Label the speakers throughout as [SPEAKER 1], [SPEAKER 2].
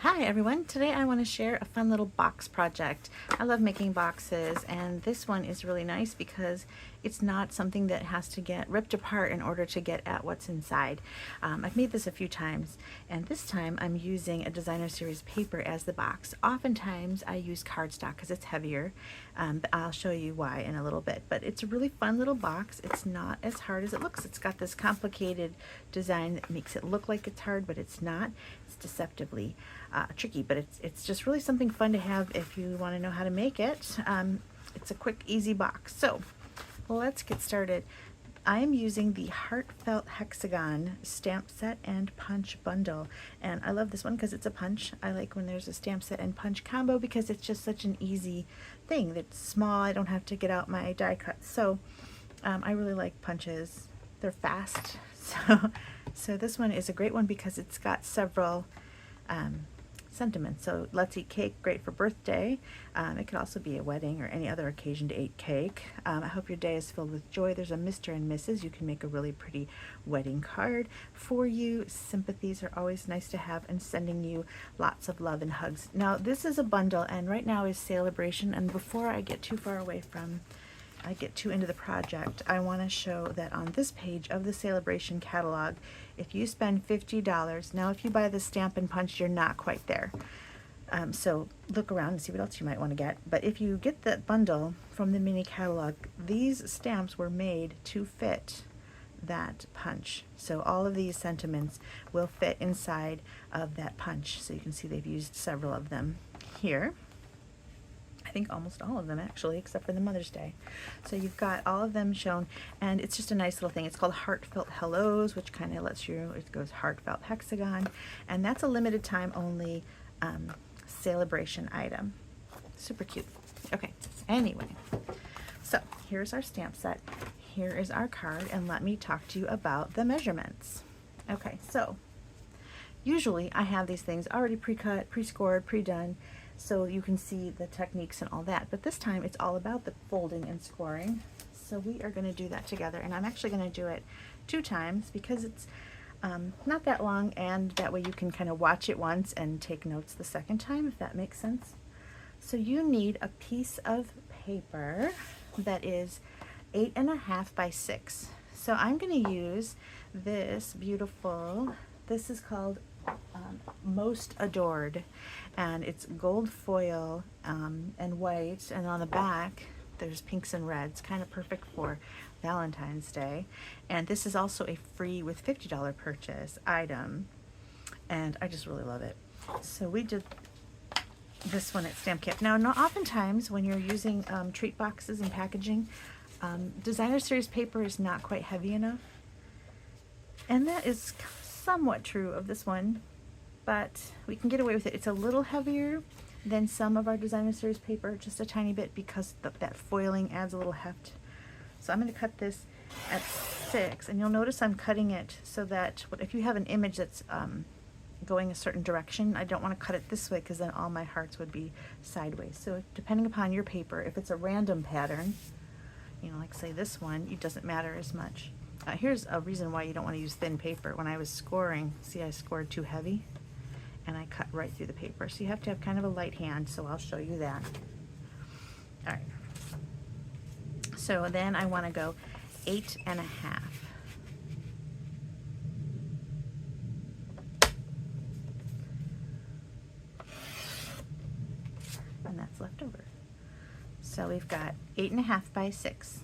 [SPEAKER 1] Hi everyone, today I want to share a fun little box project. I love making boxes, and this one is really nice because it's not something that has to get ripped apart in order to get at what's inside. I've made this a few times, and this time I'm using a designer series paper as the box. Oftentimes I use cardstock because it's heavier, but I'll show you why in a little bit. But it's a really fun little box. It's not as hard as it looks. It's got this complicated design that makes it look like it's hard, but it's not. It's deceptively tricky, but it's just really something fun to have if you want to know how to make it. It's a quick, easy box. So let's get started. I am using the Heartfelt Hexagon stamp set and punch bundle, and I love this one because it's a punch. I like when there's a stamp set and punch combo because it's just such an easy thing. It's small. I don't have to get out my die cuts. So I really like punches. They're fast. So this one is a great one because it's got several sentiments. So let's eat cake, great for birthday. It could also be a wedding or any other occasion to eat cake. I hope your day is filled with joy. There's a Mr. and Mrs. You can make a really pretty wedding card for you. Sympathies are always nice to have, and sending you lots of love and hugs. Now this is a bundle, and right now is Celebration, and before I get too far away from I get too into the project, I want to show that on this page of the Celebration catalog, if you spend $50, now if you buy the stamp and punch, you're not quite there. So look around and see what else you might want to get. But if you get that bundle from the mini catalog, these stamps were made to fit that punch. So all of these sentiments will fit inside of that punch. So you can see they've used several of them here. I think almost all of them actually, except for the Mother's Day. So you've got all of them shown, and it's just a nice little thing. It's called Heartfelt Hellos, which kind of lets you, it goes Heartfelt Hexagon, and that's a limited time only celebration item. Super cute. Okay, anyway, so here's our stamp set. Here is our card, and let me talk to you about the measurements. Okay, so usually I have these things already pre-cut, pre-scored, pre-done, so you can see the techniques and all that. But this time it's all about the folding and scoring. So we are going to do that together, and I'm actually going to do it 2 times because it's not that long, and that way you can kind of watch it once and take notes the second time, if that makes sense. So you need a piece of paper that is 8.5 by 6. So I'm going to use this beautiful, this is called Most Adored, and it's gold foil and white, and on the back there's pinks and reds, kind of perfect for Valentine's Day. And this is also a free with $50 purchase item, and I just really love it. So we did this one at Stamp Camp. Now, oftentimes when you're using treat boxes and packaging, designer series paper is not quite heavy enough, and that is somewhat true of this one, but we can get away with it. It's a little heavier than some of our designer series paper, just a tiny bit, because that foiling adds a little heft. So I'm going to cut this at 6, and you'll notice I'm cutting it so that if you have an image that's going a certain direction, I don't want to cut it this way because then all my hearts would be sideways. So depending upon your paper, if it's a random pattern, you know, like say this one, it doesn't matter as much. Here's a reason why you don't want to use thin paper. When I was scoring, see, I scored too heavy and I cut right through the paper. So you have to have kind of a light hand, so I'll show you that. All right. So then I want to go 8.5. And that's left over. So we've got 8.5 by 6.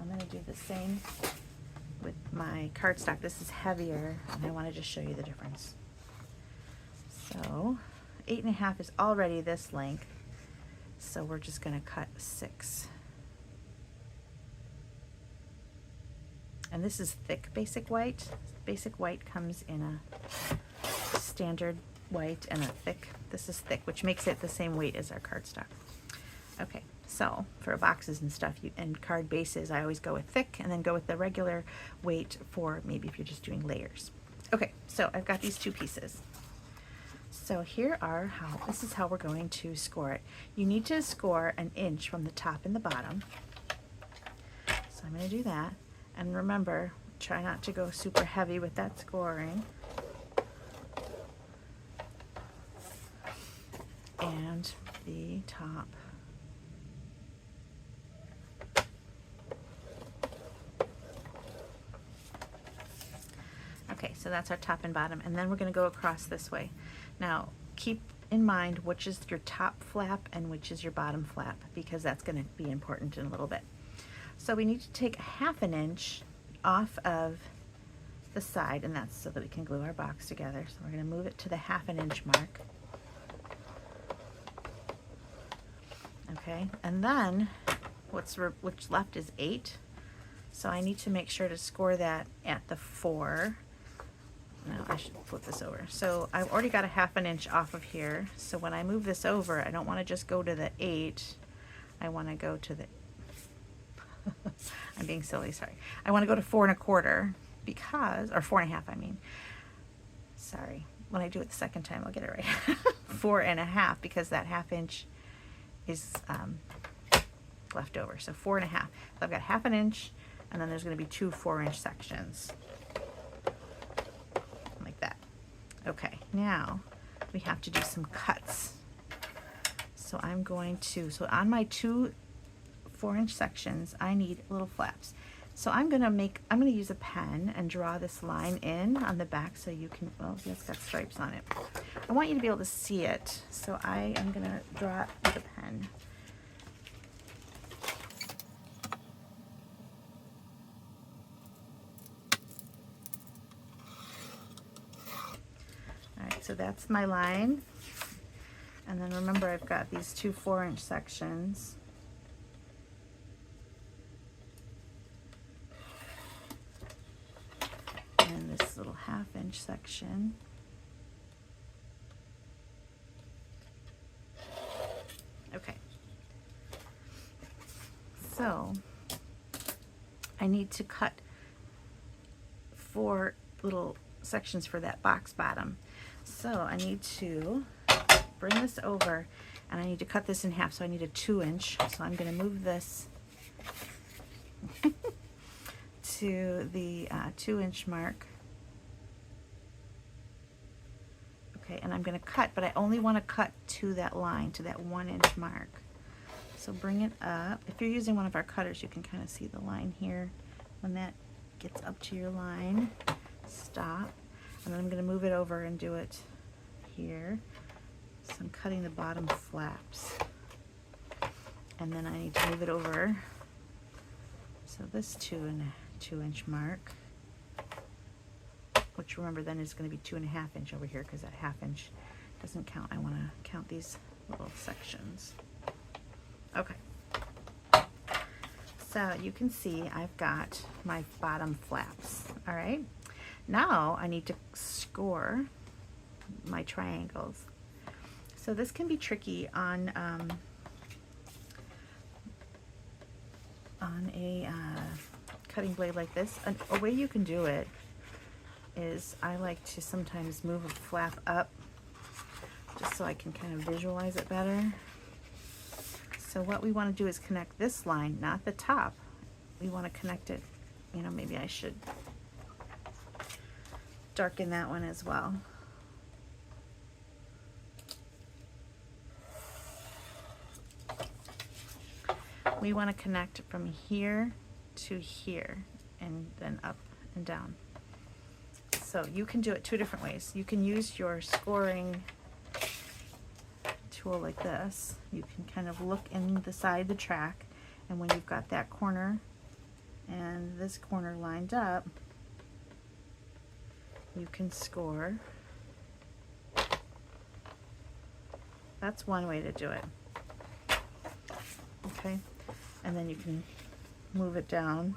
[SPEAKER 1] I'm going to do the same with my cardstock. This is heavier, and I want to just show you the difference. So 8.5 is already this length, so we're just going to cut 6. And this is thick basic white. Basic white comes in a standard white and a thick. This is thick, which makes it the same weight as our cardstock. Okay, so for boxes and stuff and card bases, I always go with thick and then go with the regular weight for maybe if you're just doing layers. Okay, so I've got these 2 pieces. So this is how we're going to score it. You need to score 1 inch from the top and the bottom. So I'm going to do that. And remember, try not to go super heavy with that scoring. around the top. Okay, so that's our top and bottom, and then we're going to go across this way. Now keep in mind which is your top flap and which is your bottom flap, because that's going to be important in a little bit. So we need to take 1/2 inch off of the side, and that's so that we can glue our box together. So we're going to move it to the 1/2 inch mark. Okay, and then what's left is 8. So I need to make sure to score that at the 4. No, I should flip this over. So I've already got a 1/2 inch off of here. So when I move this over, I don't want to just go to the 8. I want to go to the I'm being silly, sorry. I want to go to 4 1/4 because, or 4 1/2, I mean. Sorry. When I do it the second time, I'll get it right. 4 1/2, because that 1/2 inch is left over. So 4 1/2. So I've got 1/2 inch, and then there's going to be 2 4-inch sections. Like that. Okay, now we have to do some cuts. So I'm going to, so on my 2 4-inch sections, I need little flaps. So I'm going to use a pen and draw this line in on the back so you can, well, it's got stripes on it. I want you to be able to see it, so I am going to draw it with a pen. Alright, so that's my line. And then remember, I've got these 2 4-inch sections. And this little 1/2 inch section. Okay. So I need to cut 4 little sections for that box bottom. So I need to bring this over, and I need to cut this in half. So I need a 2-inch. So I'm going to move this to the 2-inch mark. Okay, and I'm going to cut, but I only want to cut to that line, to that 1-inch mark. So bring it up. If you're using one of our cutters, you can kind of see the line here. When that gets up to your line, stop. And then I'm going to move it over and do it here. So I'm cutting the bottom flaps. And then I need to move it over. So this 2-inch mark, which remember then is going to be 2 1/2 inch over here, because that 1/2 inch doesn't count. I want to count these little sections. Okay. So you can see I've got my bottom flaps. All right. Now I need to score my triangles. So this can be tricky on a cutting blade like this. A way you can do it is I like to sometimes move a flap up just so I can kind of visualize it better. So what we want to do is connect this line, not the top. We want to connect it, you know, maybe I should darken that one as well. We want to connect from here to here and then up and down. So you can do it 2 different ways. You can use your scoring tool like this. You can kind of look inside the track, and when you've got that corner and this corner lined up, you can score. That's one way to do it. Okay, and then you can move it down,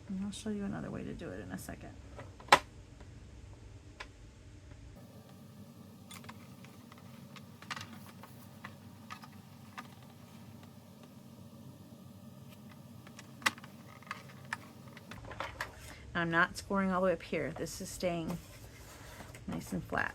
[SPEAKER 1] and I'll show you another way to do it in a second. I'm not scoring all the way up here. This is staying nice and flat.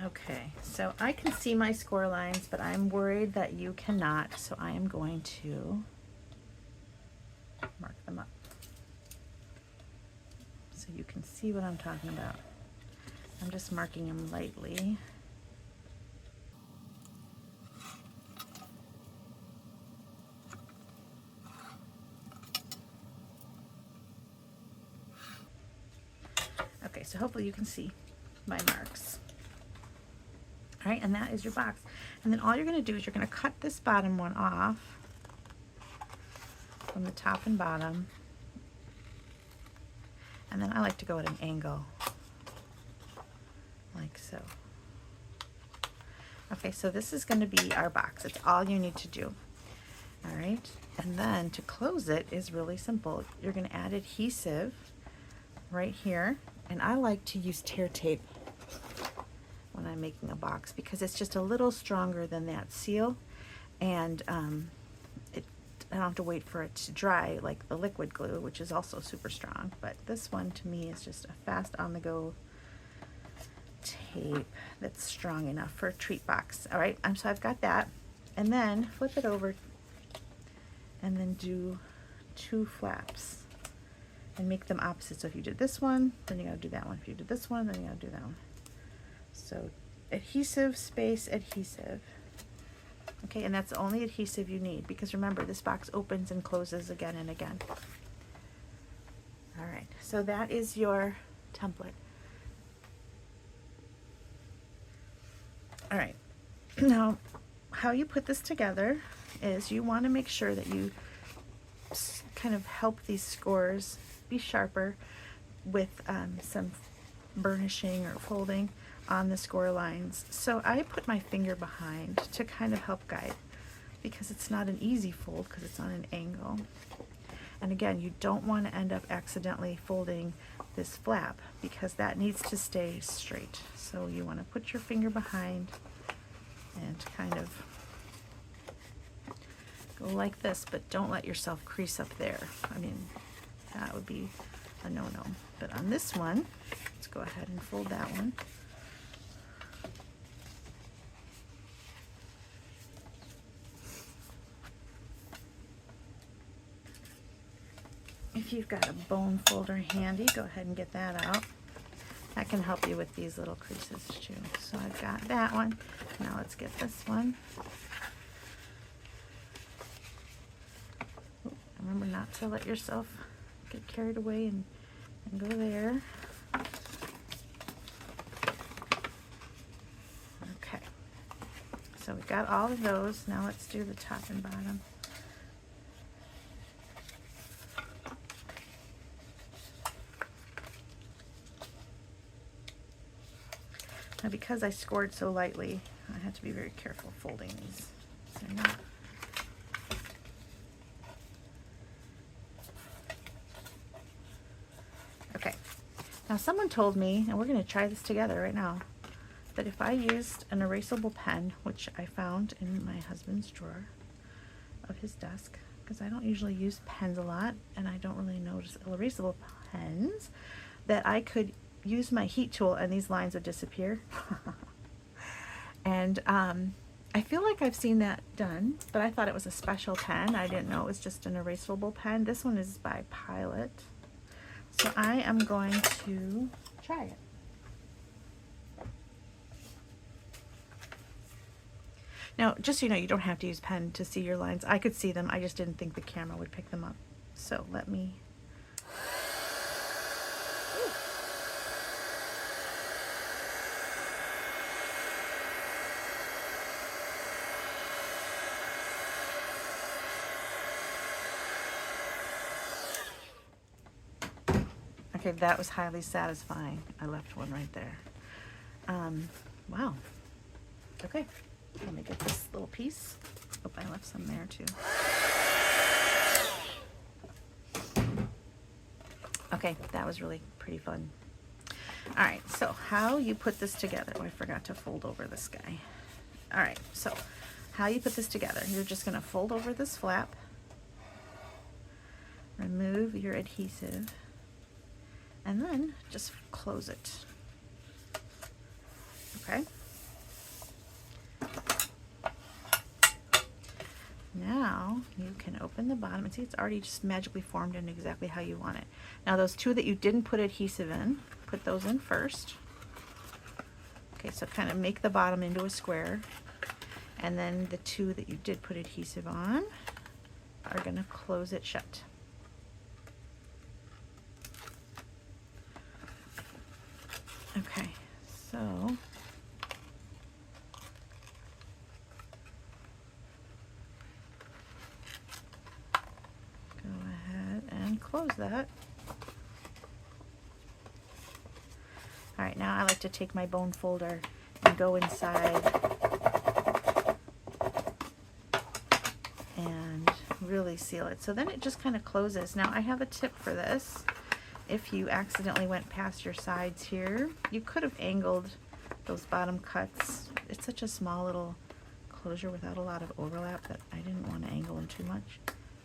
[SPEAKER 1] Okay, so I can see my score lines, but I'm worried that you cannot, so I am going to mark them up so you can see what I'm talking about. I'm just marking them lightly. Okay, so hopefully you can see my marks. All right, and that is your box. And then all you're going to do is you're going to cut this bottom one off from the top and bottom. And then I like to go at an angle, like so. Okay, so this is going to be our box. It's all you need to do. All right, and then to close it is really simple. You're going to add adhesive right here, and I like to use tear tape when I'm making a box because it's just a little stronger than that seal, and I don't have to wait for it to dry like the liquid glue, which is also super strong, but this one to me is just a fast on-the-go tape that's strong enough for a treat box. All right, so I've got that, and then flip it over and then do 2 flaps and make them opposite. So if you did this one, then you gotta do that one. If you did this one, then you gotta do that one. So adhesive, space, adhesive. Okay, and that's the only adhesive you need because remember, this box opens and closes again and again. All right, so that is your template. All right, now how you put this together is you want to make sure that you kind of help these scores be sharper with some burnishing or folding on the score lines. So I put my finger behind to kind of help guide because it's not an easy fold because it's on an angle. And again, you don't want to end up accidentally folding this flap because that needs to stay straight. So you want to put your finger behind and kind of go like this, but don't let yourself crease up there. I mean, that would be a no-no. But on this one, let's go ahead and fold that one. If you've got a bone folder handy, go ahead and get that out. That can help you with these little creases too. So I've got that one. Now let's get this one. Remember not to let yourself get carried away and go there. Okay, so we've got all of those. Now let's do the top and bottom. Now because I scored so lightly, I have to be very careful folding these. So not okay. Now someone told me, and we're going to try this together right now, that if I used an erasable pen, which I found in my husband's drawer of his desk, because I don't usually use pens a lot, and I don't really notice erasable pens, that I could use my heat tool and these lines would disappear. And I feel like I've seen that done, but I thought it was a special pen. I didn't know it was just an erasable pen. This one is by Pilot. So I am going to try it. Now, just so you know, you don't have to use pen to see your lines. I could see them, I just didn't think the camera would pick them up. So let me... Okay, that was highly satisfying. I left one right there. Wow. Okay, let me get this little piece. Oh, I left some there too. Okay, that was really pretty fun. All right, so how you put this together. Oh, I forgot to fold over this guy. All right, so how you put this together. You're just gonna fold over this flap, remove your adhesive, and then just close it. Okay? now you can open the bottom and see it's already just magically formed in exactly how you want it. Now those two that you didn't put adhesive in, put those in first. Okay, so kind of make the bottom into a square, and then the two that you did put adhesive on are going to close it shut. Okay, so go ahead and close that. All right, now I like to take my bone folder and go inside and really seal it. So then it just kind of closes. Now I have a tip for this. If you accidentally went past your sides here, you could have angled those bottom cuts. It's such a small little closure without a lot of overlap that I didn't want to angle them too much.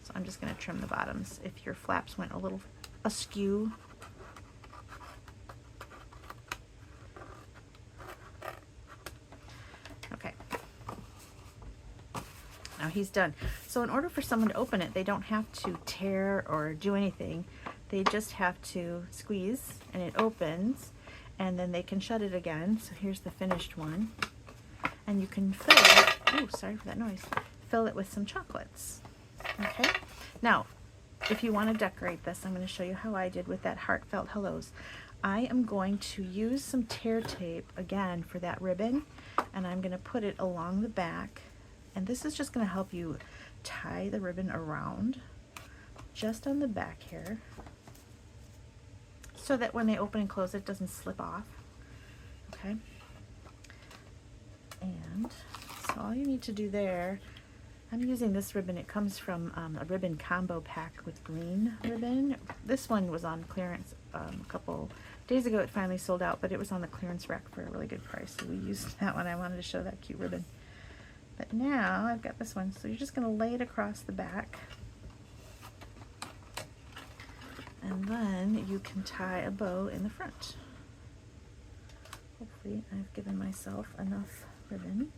[SPEAKER 1] So I'm just going to trim the bottoms if your flaps went a little askew. Okay. Now he's done. So in order for someone to open it, they don't have to tear or do anything. They just have to squeeze and it opens, and then they can shut it again. So here's the finished one. And you can fill it, oh, sorry for that noise, fill it with some chocolates. Okay, now if you want to decorate this, I'm going to show you how I did with that Heartfelt Hellos. I am going to use some tear tape again for that ribbon, and I'm going to put it along the back, and this is just going to help you tie the ribbon around just on the back here, so that when they open and close it doesn't slip off. Okay, and so all you need to do there, I'm using this ribbon. It comes from a ribbon combo pack with green ribbon. This one was on clearance a couple days ago. It finally sold out, but it was on the clearance rack for a really good price, so we used that one. I wanted to show that cute ribbon. But now I've got this one, so you're just going to lay it across the back, and then you can tie a bow in the front. Hopefully I've given myself enough ribbon.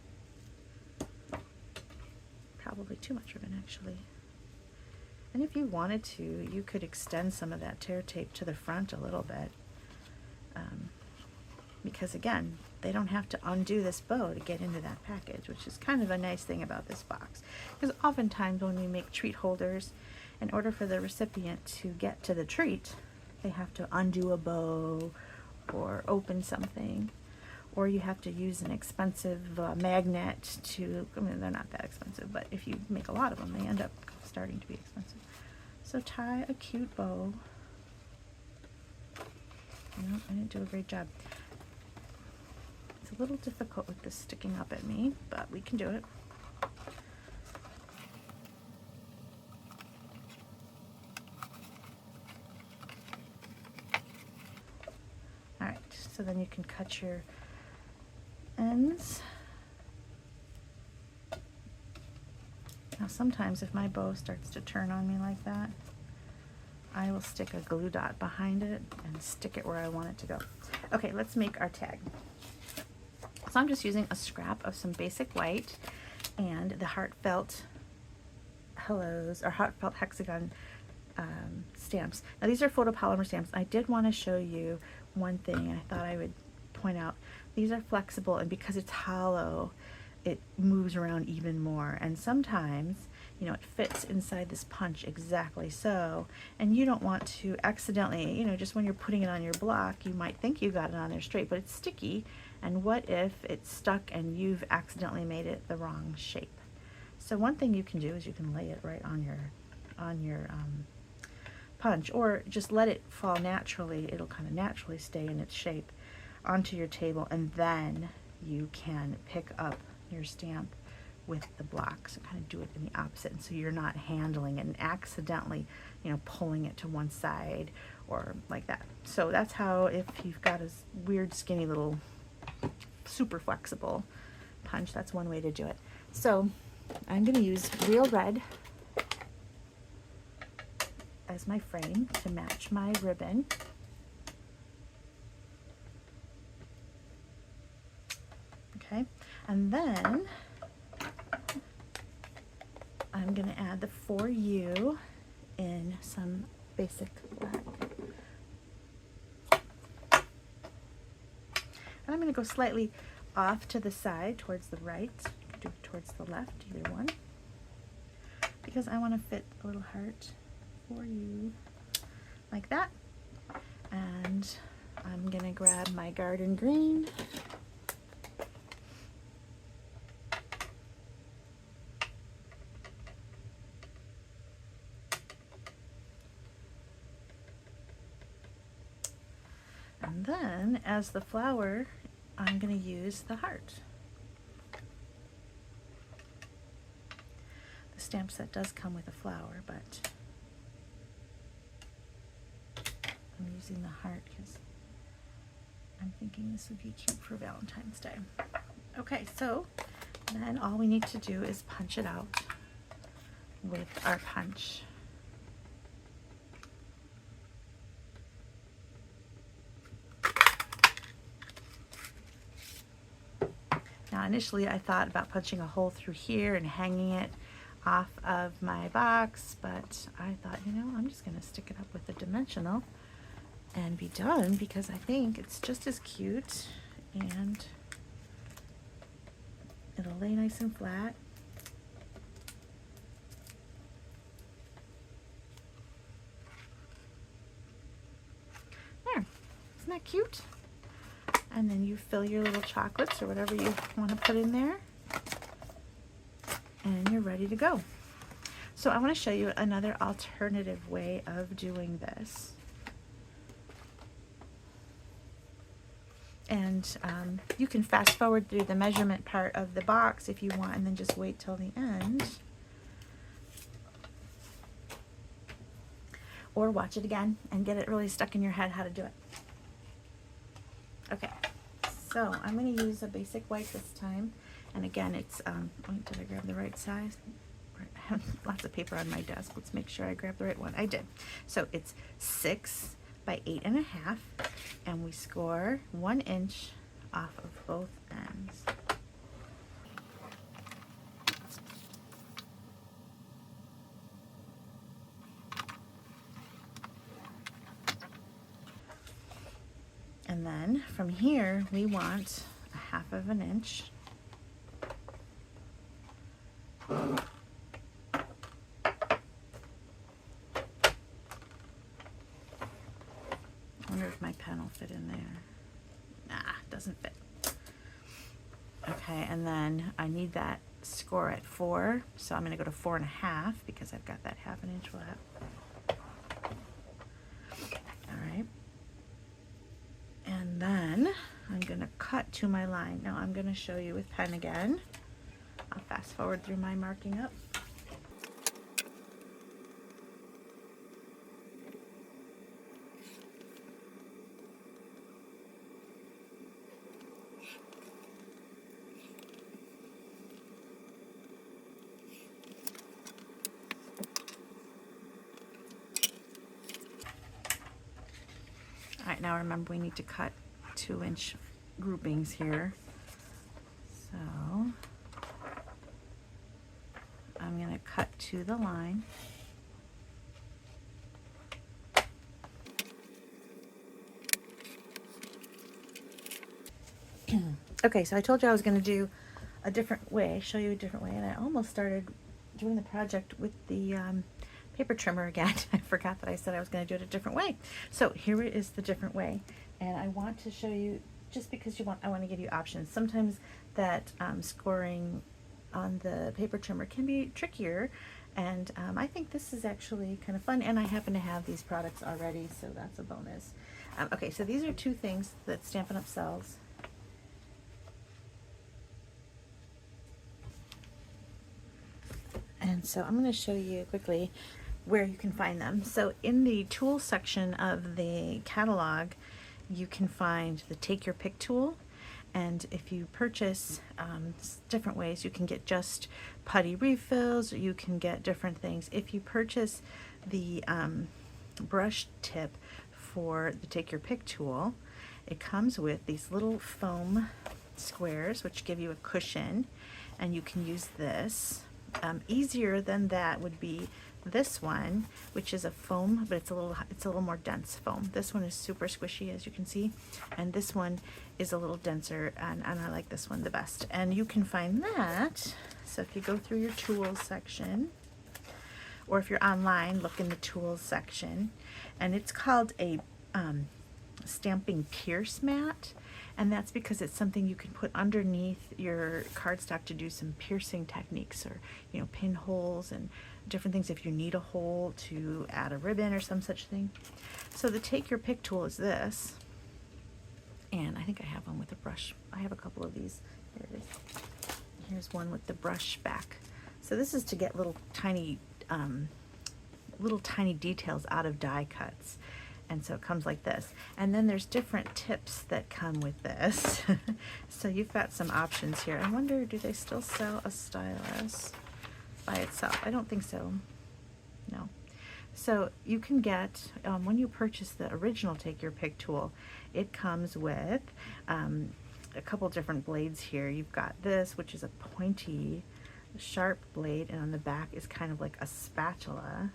[SPEAKER 1] Probably too much ribbon, actually. And if you wanted to, you could extend some of that tear tape to the front a little bit, because again, they don't have to undo this bow to get into that package, which is kind of a nice thing about this box. Because oftentimes when we make treat holders, in order for the recipient to get to the treat, they have to undo a bow or open something, or you have to use an expensive magnet to, I mean, they're not that expensive, but if you make a lot of them, they end up starting to be expensive. So tie a cute bow. No, I didn't do a great job. It's a little difficult with this sticking up at me, but we can do it. Alright, so then you can cut your ends. Now sometimes if my bow starts to turn on me like that, I will stick a glue dot behind it and stick it where I want it to go. Okay, let's make our tag. So I'm just using a scrap of some basic white and the Heartfelt Hellos, or Heartfelt Hexagon stamps. Now these are photopolymer stamps. I did want to show you one thing I thought I would point out. These are flexible, and because it's hollow, it moves around even more, and sometimes, you know, it fits inside this punch exactly so, and you don't want to accidentally, you know, just when you're putting it on your block, you might think you got it on there straight, but it's sticky, and what if it's stuck and you've accidentally made it the wrong shape? So one thing you can do is you can lay it right on your punch, or just let it fall naturally. It'll kind of naturally stay in its shape onto your table, and then you can pick up your stamp with the block. So kind of do it in the opposite, and so you're not handling it and accidentally, you know, pulling it to one side or like that. So that's how, if you've got a weird skinny little super flexible punch, that's one way to do it. So I'm going to use real red as my frame to match my ribbon. Okay, and then I'm I'm going to add the For You in some basic black. And I'm going to go slightly off to the side towards the right, do it towards the left, either one, because I want to fit a little heart for you like that. And I'm going to grab my garden green. And then, as the flower, I'm going to use the heart. The stamp set does come with a flower, but I'm using the heart because I'm thinking this would be cute for Valentine's Day. Okay, so then all we need to do is punch it out with our punch. Now initially I thought about punching a hole through here and hanging it off of my box, but I thought, you know, I'm just going to stick it up with a dimensional and be done, because I think it's just as cute and it'll lay nice and flat. There, isn't that cute? And then you fill your little chocolates or whatever you want to put in there, and you're ready to go. So I want to show you another alternative way of doing this. And you can fast forward through the measurement part of the box if you want, and then just wait till the end. Or watch it again and get it really stuck in your head how to do it. Okay, so I'm going to use a basic white this time, and again it's, oh, did I grab the right size? I have lots of paper on my desk. Let's make sure I grab the right one. I did. So it's 6 by 8.5, and we score 1 inch off of both ends. And then from here, we want a 1/2 inch. I wonder if my pen will fit in there. Nah, doesn't fit. Okay, and then I need that score at 4, so I'm going to go to 4.5 because I've got that 1/2 inch left. All right. And then I'm going to cut to my line. Now I'm going to show you with pen again. I'll fast forward through my marking up. All right, now remember we need to cut 2-inch groupings here. So I'm going to cut to the line. Okay, so I told you I was going to do a different way, show you a different way, and I almost started doing the project with the paper trimmer again. I forgot that I said I was going to do it a different way. So here is the different way, and I want to show you, just because I want to give you options. Sometimes that scoring on the paper trimmer can be trickier, and I think this is actually kind of fun, and I happen to have these products already, so that's a bonus. Okay, so these are 2 things that Stampin' Up! Sells. And so I'm going to show you quickly where you can find them. So in the tool section of the catalog, you can find the Take Your Pick tool. And if you purchase different ways, you can get just putty refills, or you can get different things. If you purchase the brush tip for the Take Your Pick tool, it comes with these little foam squares which give you a cushion, and you can use this Easier than that would be this one, which is a foam, but it's a little more dense foam. This one is super squishy, as you can see, and this one is a little denser, and I like this one the best. And you can find that, so if you go through your tools section, or if you're online, look in the tools section, and it's called a stamping pierce mat, and that's because it's something you can put underneath your cardstock to do some piercing techniques, or pinholes and different things if you need a hole to add a ribbon or some such thing. So the take your pick tool is this, and I think I have one with a brush. I have a couple of these. Here it is. Here's one with the brush back. So this is to get little tiny details out of die cuts. And so it comes like this. And then there's different tips that come with this. So you've got some options here. I wonder, do they still sell a stylus by itself? I don't think so. No. So you can get, when you purchase the original Take Your Pick tool, it comes with a couple different blades here. You've got this, which is a pointy, sharp blade, and on the back is kind of like a spatula.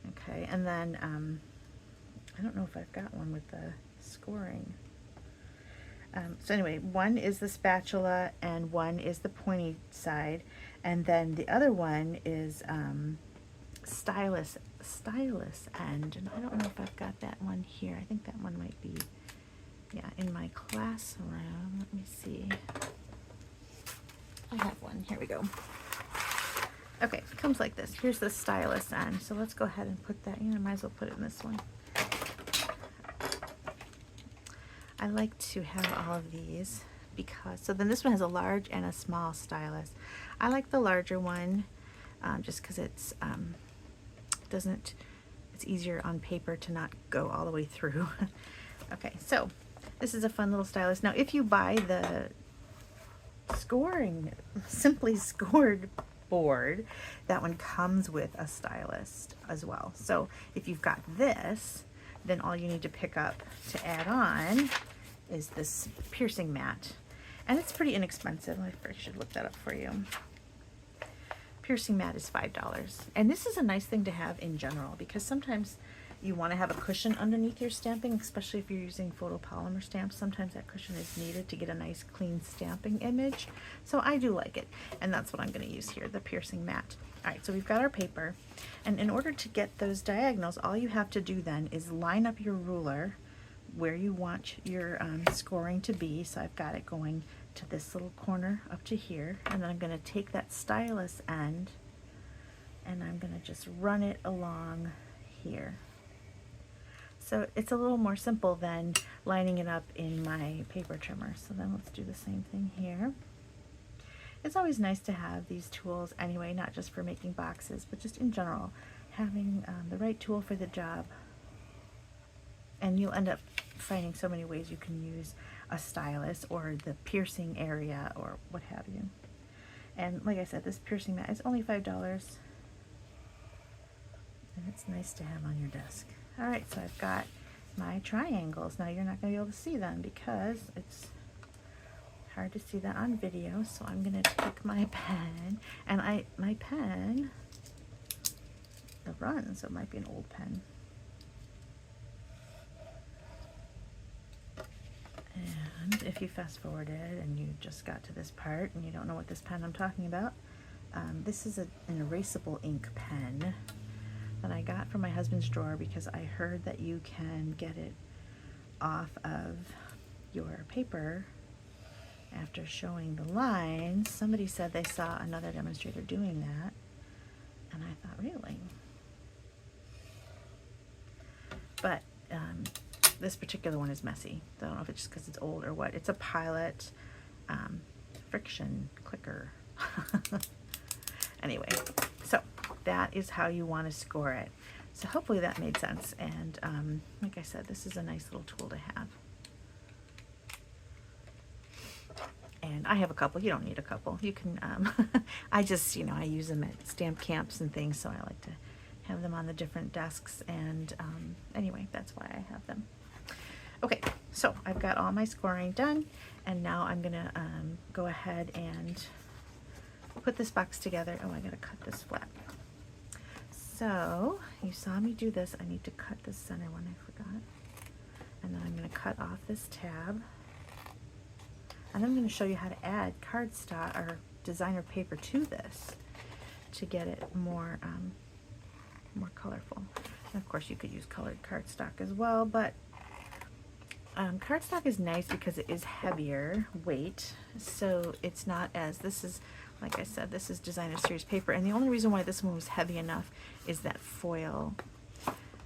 [SPEAKER 1] Okay, and then I don't know if I've got one with the scoring. So anyway, one is the spatula and one is the pointy side, and then the other one is stylus end, and I don't know if I've got that one here. I think that one might be, yeah, in my classroom. Let me see. I have one. Here we go. Okay, it comes like this. Here's the stylus end. So let's go ahead and put that, might as well put it in this one. I like to have all of these because, so then this one has a large and a small stylus. I like the larger one just because it's it's easier on paper to not go all the way through. Okay, so this is a fun little stylus. Now if you buy the Simply Scored board, that one comes with a stylus as well. So if you've got this, then all you need to pick up to add on is this piercing mat. And it's pretty inexpensive. I should look that up for you. Piercing mat is $5. And this is a nice thing to have in general, because sometimes you want to have a cushion underneath your stamping, especially if you're using photopolymer stamps. Sometimes that cushion is needed to get a nice clean stamping image. So I do like it, and that's what I'm going to use here, the piercing mat. Alright, so we've got our paper, and in order to get those diagonals, all you have to do then is line up your ruler where you want your scoring to be. So I've got it going to this little corner up to here, and then I'm going to take that stylus end and I'm going to just run it along here. So it's a little more simple than lining it up in my paper trimmer. So then let's do the same thing here. It's always nice to have these tools anyway, not just for making boxes, but just in general, having the right tool for the job. And you'll end up finding so many ways you can use a stylus or the piercing area or what have you. And like I said, this piercing mat is only $5, and it's nice to have on your desk. Alright, so I've got my triangles. Now you're not going to be able to see them because it's hard to see that on video, so I'm going to take my pen, and my pen, the run, so it might be an old pen. And if you fast forwarded and you just got to this part and you don't know what this pen I'm talking about, this is an erasable ink pen that I got from my husband's drawer because I heard that you can get it off of your paper after showing the lines. Somebody said they saw another demonstrator doing that, and I thought, really? But this particular one is messy. I don't know if it's just because it's old or what. It's a Pilot friction clicker. Anyway, so that is how you want to score it. So hopefully that made sense. And like I said, this is a nice little tool to have. And I have a couple. You don't need a couple. You can, I just, I use them at stamp camps and things, so I like to have them on the different desks. And anyway, that's why I have them. Okay, so I've got all my scoring done, and now I'm going to go ahead and put this box together. Oh, I gotta cut this flat. So you saw me do this. I need to cut this center one, I forgot. And then I'm gonna cut off this tab. And I'm gonna show you how to add cardstock or designer paper to this to get it more, more colorful. And of course you could use colored cardstock as well, but cardstock is nice because it is heavier weight, so it's not as, this is, like I said, this is designer series paper, and the only reason why this one was heavy enough is that foil.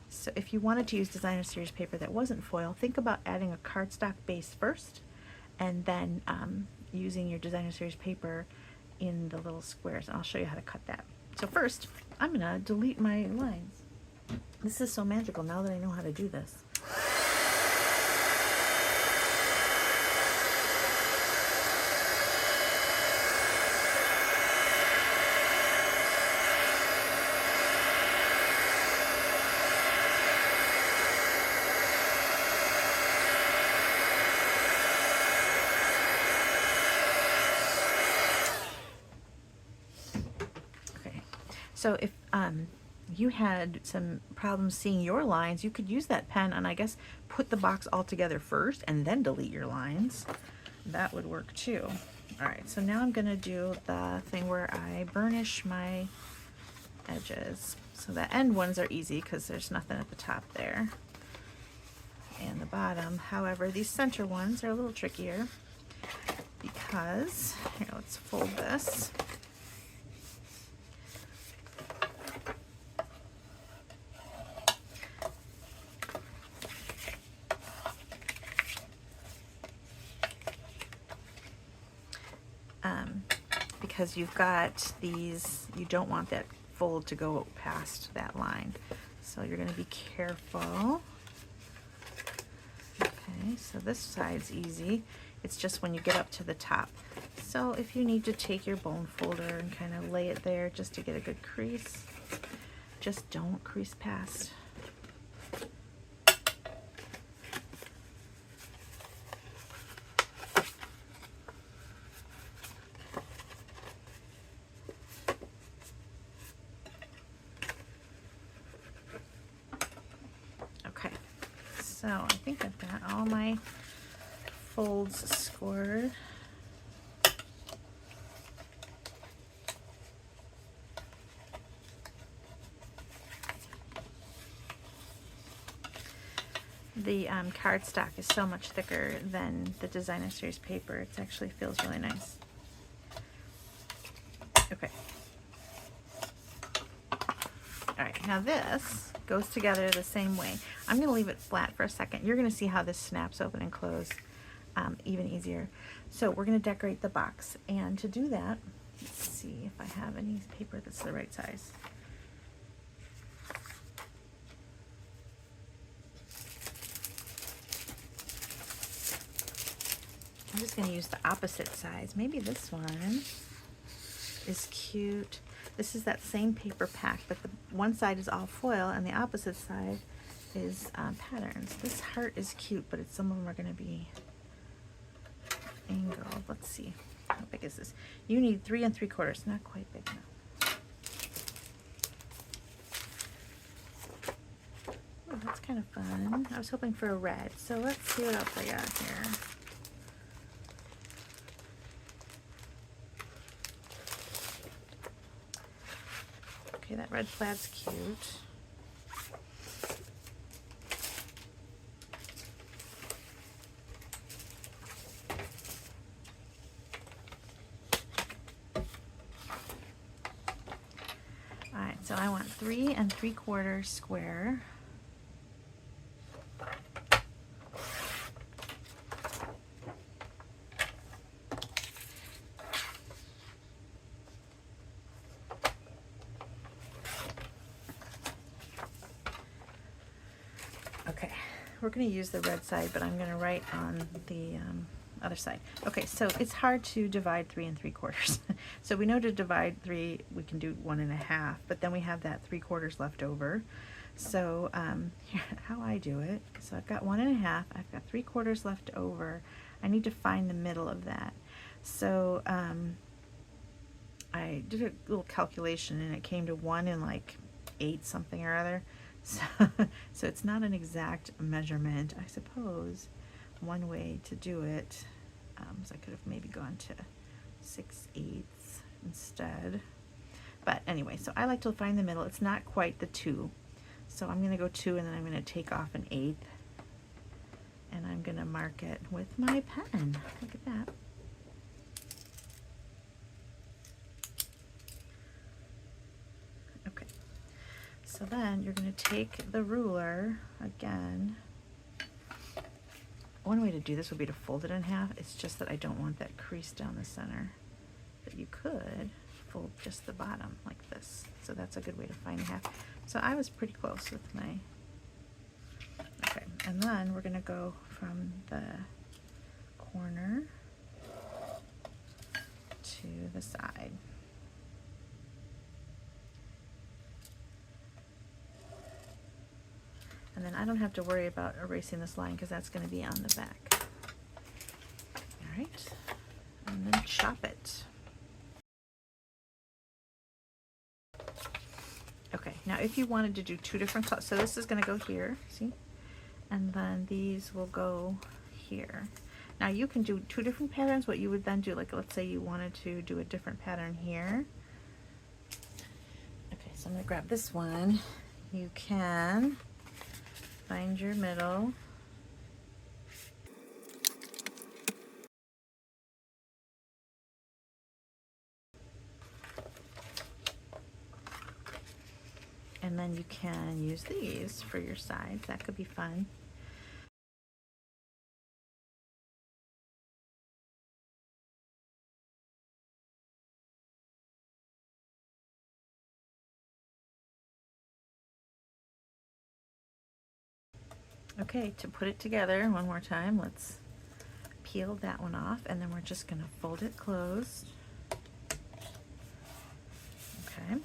[SPEAKER 1] So if you wanted to use designer series paper that wasn't foil, think about adding a cardstock base first, and then using your designer series paper in the little squares, and I'll show you how to cut that. So first, I'm gonna delete my lines. This is so magical now that I know how to do this. So if you had some problems seeing your lines, you could use that pen and I guess put the box all together first and then delete your lines. That would work too. All right, so now I'm gonna do the thing where I burnish my edges. So the end ones are easy because there's nothing at the top there and the bottom. However, these center ones are a little trickier because, here, let's fold this. Because you've got these, you don't want that fold to go past that line. So you're going to be careful. Okay, so this side's easy. It's just when you get up to the top. So if you need to take your bone folder and kind of lay it there just to get a good crease, just don't crease past. So I think I've got all my folds scored. The cardstock is so much thicker than the designer series paper. It actually feels really nice. Okay. All right, now this goes together the same way. I'm going to leave it flat for a second. You're going to see how this snaps open and close even easier. So we're going to decorate the box, and to do that, let's see if I have any paper that's the right size. I'm just going to use the opposite size. Maybe this one is cute. This is that same paper pack, but the one side is all foil and the opposite side is patterns. This heart is cute, but some of them are going to be angled. Let's see. How big is this? You need 3 3/4. Not quite big enough. Oh, that's kind of fun. I was hoping for a red. So let's see what else I got here. Okay, that red plaid's cute. All right, so I want 3 3/4 square. Okay, we're going to use the red side, but I'm going to write on the other side. Okay, so it's hard to divide 3 3/4. So we know to divide 3, we can do 1 1/2, but then we have that 3/4 left over. So here, how I do it, so I've got 1 1/2, I've got 3/4 left over. I need to find the middle of that. So I did a little calculation and it came to 1 in like 8 something or other. So, so it's not an exact measurement. I suppose one way to do it is I could have maybe gone to 6/8 instead. But anyway, so I like to find the middle. It's not quite the 2. So I'm going to go 2 and then I'm going to take off 1/8. And I'm going to mark it with my pen. Look at that. Okay. So then you're going to take the ruler again. One way to do this would be to fold it in half. It's just that I don't want that crease down the center. But you could fold just the bottom like this. So that's a good way to find half. So I was pretty close with my... Okay, and then we're going to go from the corner to the side. And then I don't have to worry about erasing this line because that's going to be on the back. All right, and then chop it. Okay, now if you wanted to do 2 different colors, so this is going to go here, see? And then these will go here. Now you can do 2 different patterns. What you would then do, like let's say you wanted to do a different pattern here. Okay, so I'm going to grab this one. You can find your middle. And then you can use these for your sides. That could be fun. Okay, to put it together one more time, let's peel that one off and then we're just going to fold it closed. Okay.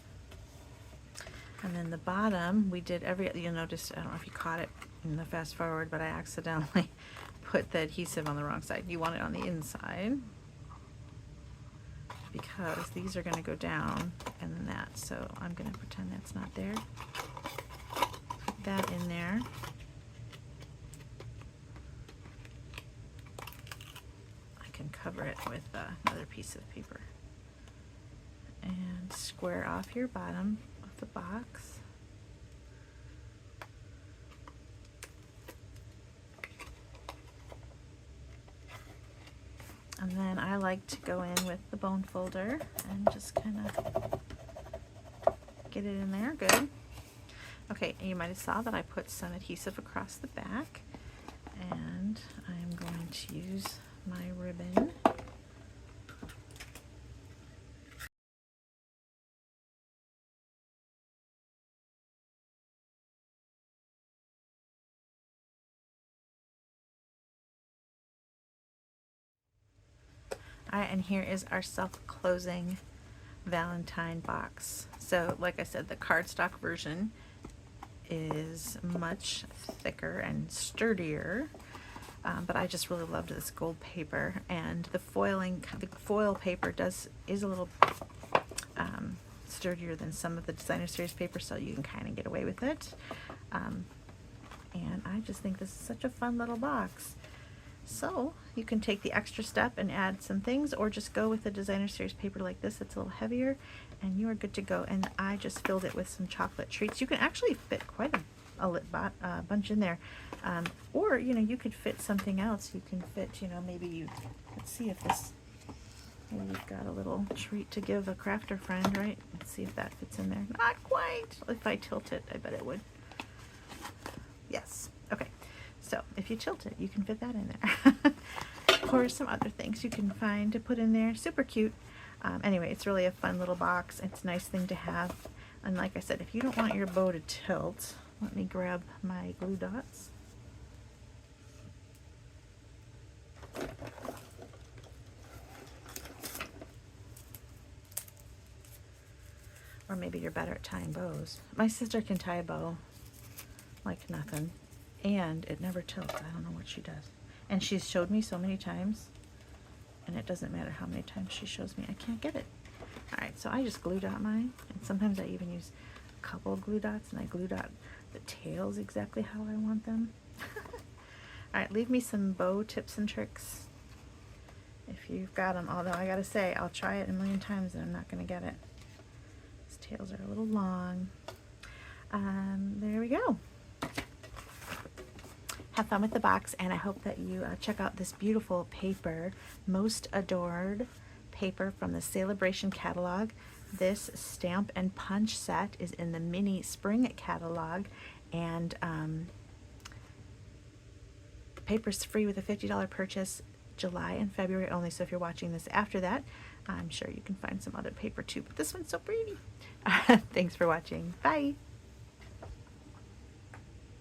[SPEAKER 1] And then the bottom, we did you'll notice, I don't know if you caught it in the fast forward, but I accidentally put the adhesive on the wrong side. You want it on the inside because these are going to go down and then that. So I'm going to pretend that's not there. Put that in there. I can cover it with another piece of paper. And square off your bottom of the box. And then I like to go in with the bone folder and just kind of get it in there. Good. Okay, and you might have saw that I put some adhesive across the back, and I'm going to use my ribbon. Alright, and here is our self-closing Valentine box. So like I said, the cardstock version is much thicker and sturdier, but I just really loved this gold paper, and the foil paper is a little sturdier than some of the designer series paper, so you can kind of get away with it. And I just think this is such a fun little box. So you can take the extra step and add some things, or just go with the designer series paper like this. It's a little heavier and you are good to go. And I just filled it with some chocolate treats. You can actually fit quite a bunch in there, or you could fit something else. You can fit, maybe let's see if this, maybe you've got a little treat to give a crafter friend, right? Let's see if that fits in there. Not quite. If I tilt it, I bet it would. Yes. Okay. So if you tilt it, you can fit that in there. Or some other things you can find to put in there. Super cute. Anyway, it's really a fun little box. It's a nice thing to have. And like I said, if you don't want your bow to tilt, let me grab my glue dots. Or maybe you're better at tying bows. My sister can tie a bow like nothing. And it never tilts. I don't know what she does. And she's showed me so many times, and it doesn't matter how many times she shows me, I can't get it. Alright, so I just glue dot mine, and sometimes I even use a couple of glue dots, and I glue dot the tails exactly how I want them. Alright, leave me some bow tips and tricks if you've got them, although I gotta say, I'll try it a million times and I'm not gonna get it. These tails are a little long. There we go. Have fun with the box, and I hope that you check out this beautiful paper, Most Adored paper from the Celebration catalog. This stamp and punch set is in the mini spring catalog, and the paper's free with a $50 purchase, July and February only, so if you're watching this after that, I'm sure you can find some other paper too, but this one's so pretty. Thanks for watching. Bye.